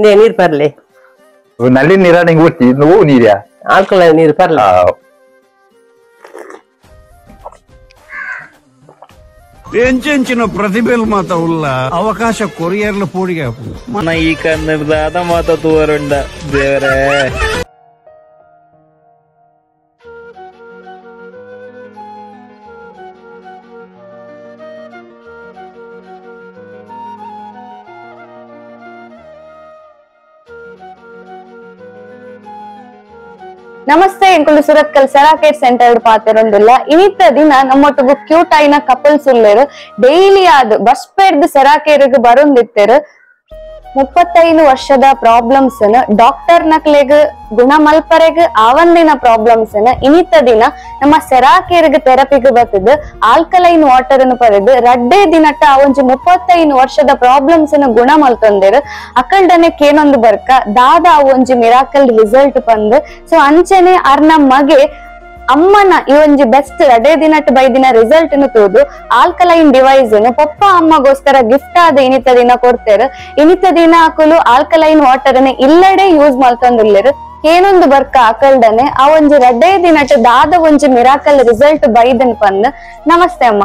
ನೀರ್ ಬರ್ಲಿ ನಲ್ಲಿ ನೀರಾಣಿ ಊಟಿ నువ్వు ನೀರ್ಯಾ ಆಲ್ಕಲೈನ್ ನೀರು ಬರ್ಲಿ ಎಂಚೆಂಚಿನ ಪ್ರತಿಭೆಲ್ ಮಾತ ಉಲ್ಲ ಅವಕಾಶ ಕೊರಿಯರ್ಲ ಪೋಡಿಗೆ మన ఈ కన్నడ మాత తూరుండ దేవరే ನಮಸ್ತೆ ಎಂಕುಲು ಸುರತ್ಕಲ್ ಸೆರಾಕೇಟ್ ಸೆಂಟರ್ ಪಾತಿರೊಂದುಲ್ಲ ಇನಿತ್ತ ದಿನ ನಮ್ಮೊಟ್ಟಿಗೆ ಕ್ಯೂಟ್ ಆಯ್ನ ಕಪಲ್ಸ್ ಉಳ್ಳೇರು ಡೈಲಿ ಆದ್ ಬಸ್ ಪೇರ್ದು ಸೆರಾಕೇರಿಗೆ ಬರೊಂದಿತ್ತೇರು 35 ವರ್ಷದ ಪ್ರಾಬ್ಲಮ್ಸ್ ಡಾಕ್ಟರ್ ನಕ್ಲೆಗ್ ಗುಣ ಮಲ್ಪರೆಗ್ ಆವಂದಿನ ಪ್ರಾಬ್ಲಮ್ಸ್ ಇನಿತ್ತ ದಿನ ನಮ್ಮ ಸೆರಾಕೇರಿಗೆ ಥೆರಪಿಗೆ ಬರ್ತದ ಆಲ್ಕಲೈನ್ ವಾಟರ್ ಅನ್ನು ಪಡೆದು ರಡ್ಡೇ ದಿನಟ್ಟ ಒಂಜಿ 35 ವರ್ಷದ ಪ್ರಾಬ್ಲಮ್ಸ್ ಗುಣ ಮಲ್ತೊಂದೇರು ಅಕಲ್ಡನೆ ಕೇನೊಂದು ಬರ್ಕ ದಾದ ಒಂಜಿ ಮಿರಾಕಲ್ ರಿಸಲ್ಟ್ ಬಂದ್ ಸೊ ಅಂಚನೆ ಅರ್ನ ಮಗೆ ಅಮ್ಮನ ಈ ಒಂಜಿ ಬೆಸ್ಟ್ ರಡೇ ದಿನಟ್ ಬೈದಿನ ರಿಸಲ್ಟ್ ತೂದು ಆಲ್ಕಲೈನ್ ಡಿವೈಸ್ ಪಪ್ಪ ಅಮ್ಮಗೋಸ್ಕರ ಗಿಫ್ಟ್ ಆದ ಇನಿತ ದಿನ ಕೊಡ್ತೇರು ಇನಿತ ದಿನ ಹಾಕಲು ಆಲ್ಕಲೈನ್ ವಾಟರ್ ಇಲ್ಲಡೆ ಯೂಸ್ ಮಾಡ್ತಂದಿಲ್ಲೇರು ಏನೊಂದು ಬರ್ಕ ಆಕಲ್ಡನೆ ಆ ಒಂಜಿ ರಡ್ಡೇ ದಿನಟ್ ದಾದ ಒಂಜಿ ಮಿರಾಕಲ್ ರಿಸಲ್ಟ್ ಬೈದನ್ ಪಂದ್ ನಮಸ್ತೆ ಅಮ್ಮ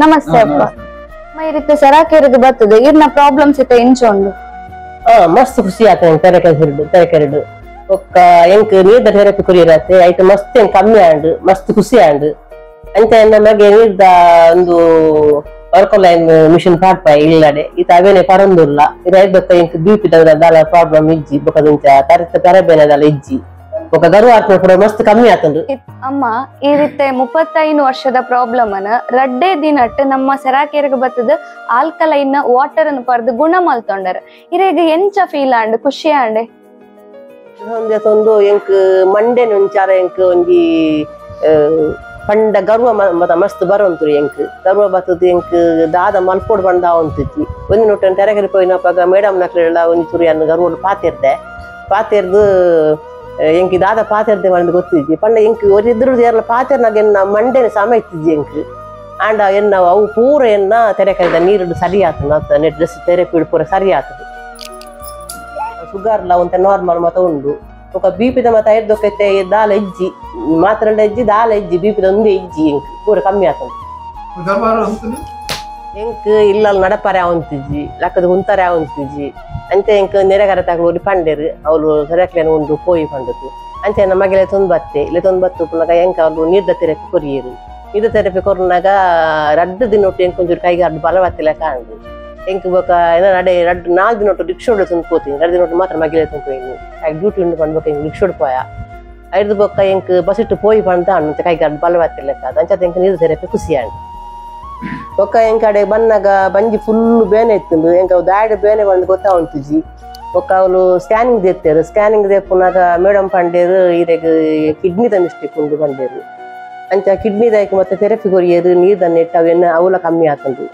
ನಮಸ್ತೆ ಅಪ್ಪ ಅಮ್ಮ ಈ ರೀತಿ ಸೆರಾಕೇರಿಗೆ ಬರ್ತದೆ ಇರ್ನ ಪ್ರಾಬ್ಲಮ್ಸ್ ಇತ್ತ ಇಂಚೊಂದು ಮಸ್ತ್ ಖುಷಿ ಆತ ತೆರಕೆರಡು ಒಕ್ಕ ಎಂಕ್ ನೀರ್ದ ಥೆರಪಿ ಕೊರಿಯರತ್ತೆ ಐಟ್ ಮಸ್ತ್ ಎಂಕ್ ಕಮ್ಮಿ ಆಂಡ್ ಮಸ್ತ್ ಖುಷಿ ಆಂಡ್ ಅಂಚ ನಮಗೆ ನೀರ್ದ ಒಂದು ಆಲ್ಕಲೈನ್ ಮಿಷನ್ ಪಾಡ್ಪಾಯ ಇಲ್ಲಡೆ ಈತ ಅವೇನೆ ಪರಂದುಲ್ಲ ಇದು ಐದೊಕ್ಕ ಎಂಕ್ ಬಿಪಿ ದಾಲ ಪ್ರಾಬ್ಲಮ್ ಇಜ್ಜಿ ಬೊಕದಿಂಚ ಕರಬೇನದಲ್ಲ ಇಜ್ಜಿ ఒక గరువు ఆత్మ కూడా మస్తు కಮ್ಮಿ ಆತಂದು ಅಮ್ಮ ಈ ರೀತಿ 35 ವರ್ಷದ ಪ್ರಾಬ್ಲಮ್ ಅನ್ನ ರಡ್ಡೇ ದಿನಟ್ ನಮ್ಮ ಸೆರಾಕೇರಿಗೆ ಬರ್ತದ ಆಲ್ಕಲೈನ್ ವಾಟರ್ ಅನ್ನು ಪರ್ದು ಗುಣ ಮಲ್ತೊಂಡರ ಇರೇಗ ಎಂಚ ಫೀಲ್ ಆಂಡ್ ಖುಷಿ ಆಂಡೆ ಒಂದು ಎಂಕ್ ಮಂಡೆ ನುಂಚಾರ ಎಂಕ್ ಒಂಜಿ ಪಂಡ ಗರ್ವ ಮಸ್ತ್ ಬರೋಂತುರಿ ಎಂಕ್ ಗರ್ವ ಬರ್ತದ ಎಂಕ್ ದಾದ ಮಲ್ಪೋಡ್ ಬಂದ ಒಂತಿಜ್ಜಿ ಒಂದು ನೋಟನ್ ತೆರಗರಿ ಪೋಯಿನಪ್ಪಾಗ ಮೇಡಮ್ ನಕ್ಲೆಲ್ಲ ಒಂಜಿ ತುರಿ ಅನ್ನ ಗರ್ವಡ್ ಪಾತೆರ್ದು ಎಂಕ್ ದಾದ ಪಾತೆರ್ದೆ ಬಂದು ಗೊತ್ತಿಜ್ಜಿ ಪಂಡ ಎಂಕ್ ಒರಿದ್ರು ಏರ್ಲ ಪಾತೆರ್ನಾಗ ಎನ್ನ ಮಂಡೆನ ಸಮ ಇತ್ತಿಜ್ಜಿ ಎಂಕ್ ಆಂಡ ಎನ್ನ ಅವು ಪೂರ ಎನ್ನ ತೆರೆಕರಿದ ನೀರು ಸರಿ ಆತನ ನೆಟ್ ಡ್ರೆಸ್ ಥೆರಪಿ ಪೂರ ಸರಿ ಆತದ ಶುಗರ್ ಲ ಒಂತ ನಾರ್ಮಲ್ ಮತ ಉಂಡು ఒక బీపీద మత ఐదొకైతే దాల ఇజ్జి మాత్రల ఇజ్జి దాల ఇజ్జి బీపీద ఉంది ఇజ్జి ఇంక్ పూర కಮ್ಮಿ ಆತಂದು ಎಂಕ್ ಇಲ್ಲಲ್ ನಡಪರೆ ಅವಂತಿಜ್ಜಿ ಲಕ್ಕದ ಹುಂತರೆ ಅವಂತಿಜ್ಜಿ ಅಂತೆ ಎಂಕ್ ನೆರೆಗರ ತಗೊಂಡು ಪಂಡೇರು ಅವಳು ಸರಿಯಾಕ್ಲೇನ ಒಂದು ಪೋಯಿ ಪಂಡದು ಅಂಚೆ ನಮಗೆಲೆ ತೊಂಬತ್ತೆ ಇಲ್ಲ ತೊಂಬತ್ತು ಪುನಗ ಎಂಕ್ ಅವ್ರು ನೀರ್ದ ಥೆರಪಿ ಕೊರಿಯರು ನೀರ್ದ ಥೆರಪಿ ಕೊರ್ನಾಗ ರಡ್ಡು ದಿನೊಟ್ಟು ಎಂಕ್ ಒಂಚೂರು ಕೈಗೆ ಅಡ್ಡು ಬಲವತ್ತಿಲ್ಲ ಕಾಣದು ಎಂಕ್ ಬೊಕ ನಡೆ ರಡ್ಡು 4 ದಿನೊಟ್ಟು ರಿಕ್ಷೋಡ್ ತಂದು ಪೋತೀನಿ 2 ದಿನೊಟ್ಟು ಮಾತ್ರ ಮಗಿಲೆ ತಂದು ಡ್ಯೂಟಿ ಉಂಡು ಪಂಡ್ಬೇಕು ಎಂಕ್ ರಿಕ್ಷೋಡ್ ಪೋಯ ಐದು ಬೊಕ್ಕ ಎಂಕ್ ಬಸಿಟ್ಟು ಪೋಯಿ ಪಂಡ ಅಂತ ಕೈಗೆ ಅಡ್ಡು ಬಲವತ್ತಿಲ್ಲ ಕಾದ ಅಂಚದ ಎಂಕ್ ನೀರ್ದ ಥೆರಪಿ ಖುಷಿ ಆಂಡ್ ಬೊಕ್ಕ ಎಂಕ್ ಅಡೆ ಬನ್ನಾಗ ಬಂಜಿ ಫುಲ್ ಬೇನೆ ಇತ್ತಂದು ಎಂಕ್ ಅವು ದಾಡಿ ಬೇನೆ ಬಂದು ಗೊತ್ತಾ ಉಂಟುಜಿ ಬೊಕ್ಕ ಅವಳು ಸ್ಕ್ಯಾನಿಂಗ್ ದೇತ್ತೇರು ಸ್ಕ್ಯಾನಿಂಗ್ ದೇಪುನಾಗ ಮೇಡಮ್ ಪಂಡೇರು ಇರೆಗ್ ಕಿಡ್ನಿ ಮಿಸ್ಟೇಕ್ ಉಂಡು ಪಂಡೇರು ಅಂಚ ಕಿಡ್ನಿ ದಾಯ್ಕೆ ಮತ್ತೆ ಥೆರಪಿ ಕೊರಿಯರು ನೀರ್ದ ನೆಟ್ಟು ಅವೆನ್ನ ಅವಲ ಕಮ್ಮಿ ಆತಂದು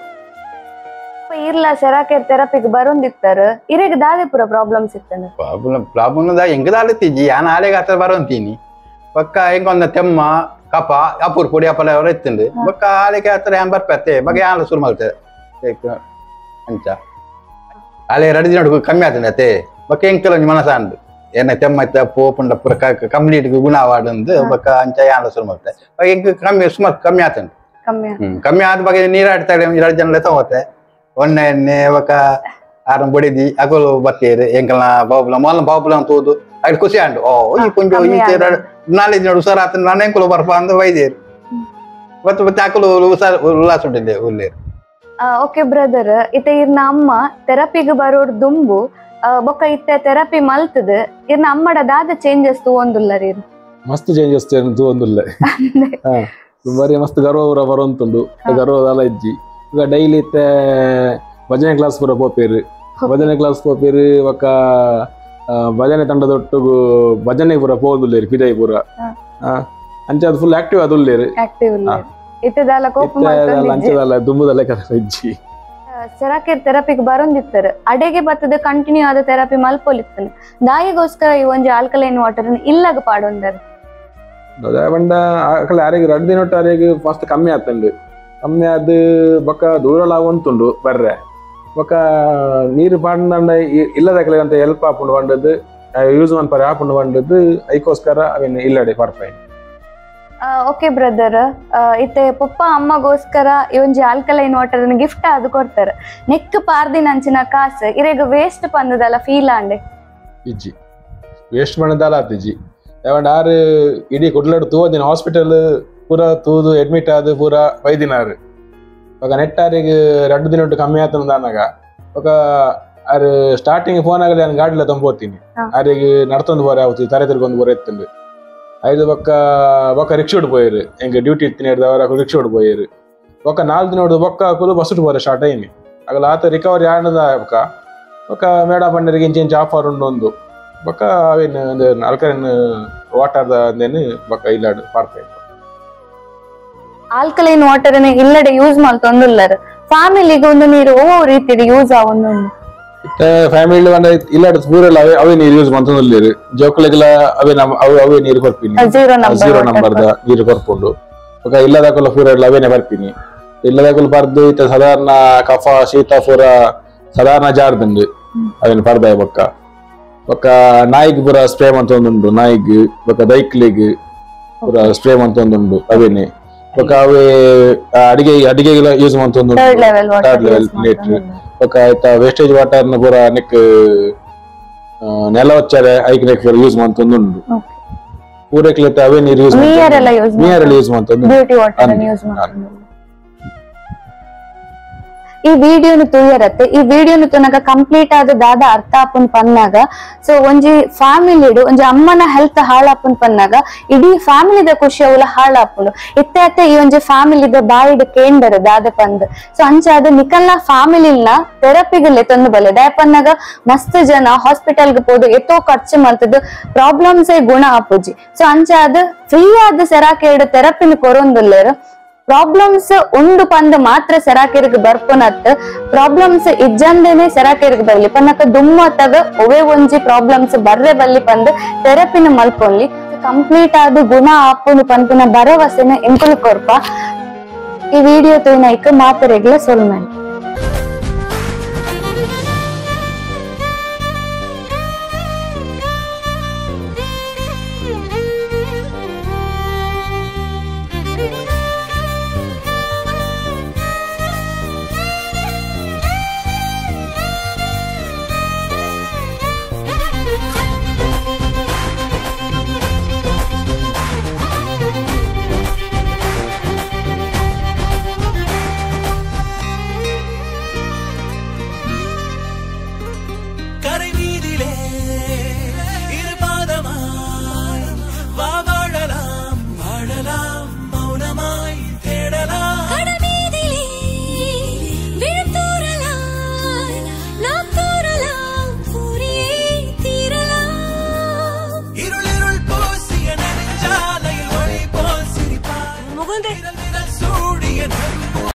ಇರ್ಲ ಸೆರಾಕೇರ್ ಥೆರಪಿಗೆ ಬರೊಂದಿತ್ತಾರ ಇರೆಗ್ ದಾದೆ ಪೂರ ಪ್ರಾಬ್ಲಮ್ಸ್ ಇತ್ತಂದ ಪ್ರಾಬ್ಲಮ್ ಎಂಕ್ ದಾಲತ್ತಿಜ್ಜಿ ಯಾನ್ ಆಲೆಗ ಹತ್ರ ಬರೋಂತೀನಿ ಪಕ್ಕ ಎಂಕ್ ಒಂದ ತೆಮ್ಮ ಕಪ ಅಪೂರ್ ಪುಡಿ ಅಪಲ ಅವ್ರ ಎತ್ತಿಂದು ಬೊಕ್ಕ ಆಲೆಗೆ ಹತ್ರ ಯಾನ್ ಬರ್ಪತ್ತೆ ಬಗ್ಗೆ ಯಾನ್ ಶುರು ಮಾಡ್ತೇವೆ ಅಂಚ ಆಲೆ 2 ದಿನ ಕಮ್ಮಿ ಆತಂದೆ ಅತ್ತೆ ಬೊಕ್ಕ ಎಂಕಲ ಮನಸ ಅಂದು ಏನ ತೆಮ್ಮ ಇತ್ತ ಪೋಪುಂಡ ಪೂರ ಕಂಪ್ಲೀಟ್ ಗುಣ ಆಡಂದು ಬೊಕ್ಕ ಅಂಚ ಯಾನ್ ಶುರು ಮಾಡ್ತೆ ಎಂಕ್ ಕಮ್ಮಿ ಸುಮಾರು ಕಮ್ಮಿ ಆತಂದು ಕಮ್ಮಿ ಆದ ಬಗ್ಗೆ ನೀರಾಡ್ತಾಳೆ 2 ಜನ ತಗೋತೆ ಒಣ್ಣೆ ఒక ಆರಂ ಬಡಿದಿ ಅಗಲು ಬತ್ತೇರು ಎಂಕಲ್ನ ಬಾಬುಲ ತೋದು ಅಡ್ ಖುಷಿ ಅಂಡು ಓ ಈ ಕೊಂಚ ಈ 4 ದಿನ ಹುಷಾರ ಆತ ನಾನು ಎಂಕಲು ಬರ್ಪ ಅಂದ ವೈದ್ಯರು ಮತ್ತೆ ಅಕಲು ಉಲ್ಲಾಸ ಉಂಟಿದ್ದೆ ಉಲ್ಲೇರು ಓಕೆ ಬ್ರದರ್ ಇತ್ತೆ ಇರ್ನ ಅಮ್ಮ ಥೆರಪಿಗೆ ಬರೋಡ್ ದುಂಬು ಬೊಕ್ಕ ಇತ್ತೆ ಥೆರಪಿ ಮಲ್ತದ ಇರ್ನ ಅಮ್ಮಡ ದಾದ ಚೇಂಜಸ್ ತೂವೊಂದುಲ್ಲ ರೀರು ಮಸ್ತ್ ಚೇಂಜಸ್ ತೂವೊಂದುಲ್ಲ ಬರೀ ಮಸ್ತ್ ಗರ್ವ ಬರೋಂತುಂಡು ಗರ್ವದಲ್ಲ ಇಜ್ಜಿ ಈಗ ಡೈಲಿ ಇತ್ತೆ ಭಜನೆ ಕ್ಲಾಸ್ ಪೂರ ಪೋಪೇರು ಭಜನೆ ಕ್ಲಾಸ್ ಪೋಪೇರು ಒಕ್ಕ ಭಜನೆ ತಂಡದೊಟ್ಟಿಗೂ ಭಜನೆ ಪೂರ ಪೋದುಲ್ಲೇರು ಪಿದೈ ಪೂರ ಅಂಚೆ ಅದು ಫುಲ್ ಆಕ್ಟಿವ್ ಅದುಲ್ಲೇರು ಅಂಚದಲ್ಲ ದುಂಬುದಲ್ಲ ಕದ ಇಜ್ಜಿ ಸೆರಾಕೇರ್ ಥೆರಪಿಗೆ ಬರೊಂದಿತ್ತಾರೆ ಅಡೆಗೆ ಬರ್ತದೆ ಕಂಟಿನ್ಯೂ ಆದ ಥೆರಪಿ ಮಲ್ಪೊಲಿತ್ತಾನೆ ದಾಯಿಗೋಸ್ಕರ ಈ ಒಂಜಿ ಆಲ್ಕಲೈನ್ ವಾಟರ್ ಇಲ್ಲಾಗ ಪಾಡೊಂದರು ಬಂಡ ಆಕಲೆ ಆರೆಗ್ 2 ದಿನ ಆರೆಗ್ ಫಸ್ಟ್ ಕಮ್ಮಿ ಆತಂಡು ಕಮ್ಮಿ ಆದ್ ಬೊಕ್ಕ ದೂರಲ ಉಂಟುಂಡು ಬರ್ರೆ ఒక ನೀರು ಪಾಂಡ ಇಲ್ಲದಕ್ಕಂತ ಹೆಲ್ಪ್ ಹಾಕೊಂಡು ಬಂದದ್ದು ಯೂಸ್ ಮನ್ಪರೆ ಹಾಕೊಂಡು ಬಂದದ್ದು ಅದಕ್ಕೋಸ್ಕರ ಅವೇನು ಇಲ್ಲಡೆ ಪರ್ಪೈ. ಓಕೆ ಬ್ರದರ್, ಇತ್ತೆ ಪಪ್ಪ ಅಮ್ಮಗೋಸ್ಕರ ಈ ಒಂಜಿ ಆಲ್ಕಲೈನ್ ವಾಟರ್ ಗಿಫ್ಟ್ ಅದು ಕೊಡ್ತಾರೆ. ನೆಕ್ ಪಾರ್ದಿನ ಅಂಚಿನ ಕಾಸು ಇರೇಗ ವೇಸ್ಟ್ ಪಂದದಲ್ಲ ಫೀಲ್ ಆಂಡೆ ಇಜ್ಜಿ ವೇಸ್ಟ್ ಮಾಡದಲ್ಲ ಆತಿಜ್ಜಿ ಯಾವಂಡ ಆರು ಇಡೀ ಕುಡ್ಲಾಡು ತೂದಿನ ಹಾಸ್ಪಿಟಲ್ ಪೂರ ತೂದು ಅಡ್ಮಿಟ್ ಆದ ಪೂರ 5 ದಿನ ಆರು ఒక నెట్టారికి 2 ದಿನ ಕಮ್ಮಿ ಆತನ ಅನ್ನಾಗ ఒక ಆರು ಸ್ಟಾರ್ಟಿಂಗ್ ಫೋನ್ ಆಗಲಿ ನಾನು ಗಾಡಿಲ ತಂಬೋತೀನಿ ಆರಿಗೆ ನಡ್ತೊಂದು ಬೋರೆ ಆಗುತ್ತಿ ತರೆ ತಿರ್ಗೊಂದು ಬೋರೆ ಎತ್ತಂಡು ಐದು ಬೊಕ್ಕ ರಿಕ್ಷೋಡ್ ಪೋಯಿರು ಎಂಗೆ ಡ್ಯೂಟಿ ಇತ್ತಿನ ಹಿಡ್ದವರ ರಿಕ್ಷೋಡ್ ಪೋಯಿರು ಬೊಕ್ಕ 4 ದಿನ ಬೊಕ್ಕ ಹಾಕಲು ಬಸ್ಸುಟ್ ಬೋರೆ ಸ್ಟಾರ್ಟ್ ಅಯ್ಯಿ ಆಗಲ ಆತ ರಿಕವರಿ ಆನದ ಬೊಕ್ಕ ಮೇಡ ಪಂಡರಿಗೆ ಇಂಚೆ ಆಫರ್ ಉಂಡು ಬೊಕ್ಕ ಅವೇನು ಒಂದು ಆಲ್ಕಲೈನ್ ವಾಟರ್ದ ಅಂದೇನು ಬೊಕ್ಕ ಇಲ್ಲಾಡು ಪಾಡ್ತಾ ಇತ್ತು. ಆಲ್ಕಲೈನ್ ವಾಟರ್ ಇಲ್ಲಡೆ ಯೂಸ್ ಮಾಡ್ತೊಂದುಲ್ಲರು ಫ್ಯಾಮಿಲಿಗೆ ಒಂದು ನೀರು ಓ ರೀತಿ ಯೂಸ್ ಆವೊಂದು ಫ್ಯಾಮಿಲಿ ಇಲ್ಲಾಡ ಪೂರೆಲ್ಲ ಅವೇ ನೀರು ಯೂಸ್ ಮಾಡ್ತೊಂದುಲ್ಲೇರು ಜೋಕುಲೆಗೆಲ್ಲ ಅವೇ ನೀರು ಕೊರ್ಪಿನಿ 0 ನಂಬರ್ದ ನೀರು ಕೊರ್ಕೊಂಡು ಬೊಕ ಇಲ್ಲದಾಕಲ್ಲ ಪೂರೆಲ್ಲ ಅವೇನೆ ಬರ್ಪಿನಿ ಇಲ್ಲದಾಕಲ್ಲ ಬರ್ದು ಇತ್ತ ಸಾಧಾರಣ ಕಫ ಶೀತ ಪೂರ ಸಾಧಾರಣ ಜಾರ್ದಂಡು ಅವೇನು ಪರ್ದಾಯ ಬೊಕ್ಕ ನಾಯಿಗೆ ಪೂರ ಸ್ಪ್ರೇ ಮಂತೊಂದುಂಡು ನಾಯಿಗೆ ಬೊಕ್ಕ ದೈಕ್ಲಿಗೆ ಪೂರ ಸ್ಪ್ರೇ ಮಂತೊಂದುಂಡು ಅವೇನೆ ಬೊಕ್ಕ ಅವೇ ಅಡಿಗೆಗೆಲ್ಲ ಯೂಸ್ ಮಂತೊಂದು ಥರ್ಡ್ ಲೆವೆಲ್ ಲೇಟ್ರ್ ಬೊಕ್ಕ ಆಯ್ತ ವೇಸ್ಟೇಜ್ ವಾಟರ್ನ ಪೂರ ನೆಕ್ ನೆಲ ಹೊಚ್ಚಾರೆ ಐಕ್ ನೆಕ್ ಪೂರ ಯೂಸ್ ಮಂತೊಂದುಂಡು ಪೂರಕ್ಲೆತ್ತ ಅವೇ ನೀರು ಯೂಸ್ ನೀರೆಲ್ಲ ಯೂಸ್ ಮಂತೊಂದು ಈ ವಿಡಿಯೋನು ತುಯ್ಯರತ್ತೆ ಈ ವಿಡಿಯೋನು ತುನಗ ಕಂಪ್ಲೀಟ್ ಆದ ದಾದ ಅರ್ಥ ಆಪುನ್ ಪನ್ನಾಗ ಸೊ ಒಂಜಿ ಫ್ಯಾಮಿಲಿಡು ಒಂಜಿ ಅಮ್ಮನ ಹೆಲ್ತ್ ಹಾಳಾಪುನ್ ಪನ್ನಾಗ ಇಡೀ ಫ್ಯಾಮಿಲಿದ ಖುಷಿ ಅವಲ ಹಾಳಾಪುಂಡು ಇತ್ತೆ ಈ ಒಂಜಿ ಫ್ಯಾಮಿಲಿದ ಬಾಯಿಡ್ ಕೇಂಡರ್ ದಾದ ಪಂದ್ ಸೊ ಅಂಚಾದ ನಿಕಲ್ನ ಫ್ಯಾಮಿಲಿನ ಥೆರಪಿಗಲೆ ತಂದು ಬಲೆ ದಾಯ ಪನ್ನಾಗ ಮಸ್ತ್ ಜನ ಹಾಸ್ಪಿಟಲ್ಗೆ ಪೋದು ಎತ್ತೋ ಖರ್ಚು ಮಾಡ್ತದ್ದು ಪ್ರಾಬ್ಲಮ್ಸ್ ಗುಣ ಆಪುಜಿ ಸೊ ಅಂಚಾದ ಫ್ರೀ ಆದ ಸೆರಾಕೇಡು ಥೆರಪಿನ ಕೊರೊಂದುಲ್ಲೇರು ಪ್ರಾಬ್ಲಮ್ಸ್ ಉಂಡು ಪಂದ್ ಮಾತ್ರ ಸೆರಾಕೇರಿಗೆ ಬರ್ಪುನತ್ ಪ್ರಾಬ್ಲಮ್ಸ್ ಇಜ್ಜಂದೇನೆ ಸೆರಾಕೇರಿಗೆ ಬರ್ಲಿ ಪನ್ನಕ ದುಮ್ಮತ್ತಾಗ ಒವೇ ಒಂಜಿ ಪ್ರಾಬ್ಲಮ್ಸ್ ಬರ್ರೆ ಬಲ್ಲಿ ಪಂದ್ ಥೆರಪಿನ ಮಲ್ಪೊನ್ಲಿ ಕಂಪ್ಲೀಟ್ ಆದ ಗುಣ ಆಪುನು ಪನ್ಪಿನ ಭರವಸೆನ ಎಂಕುಲು ಕೊರ್ಪ ಈ ವಿಡಿಯೋ ತೂನೈಕ್ ಮಾತರೆಗ್ಲ ಸೊಲ್ಮೆನ್. മുകുന്ദേ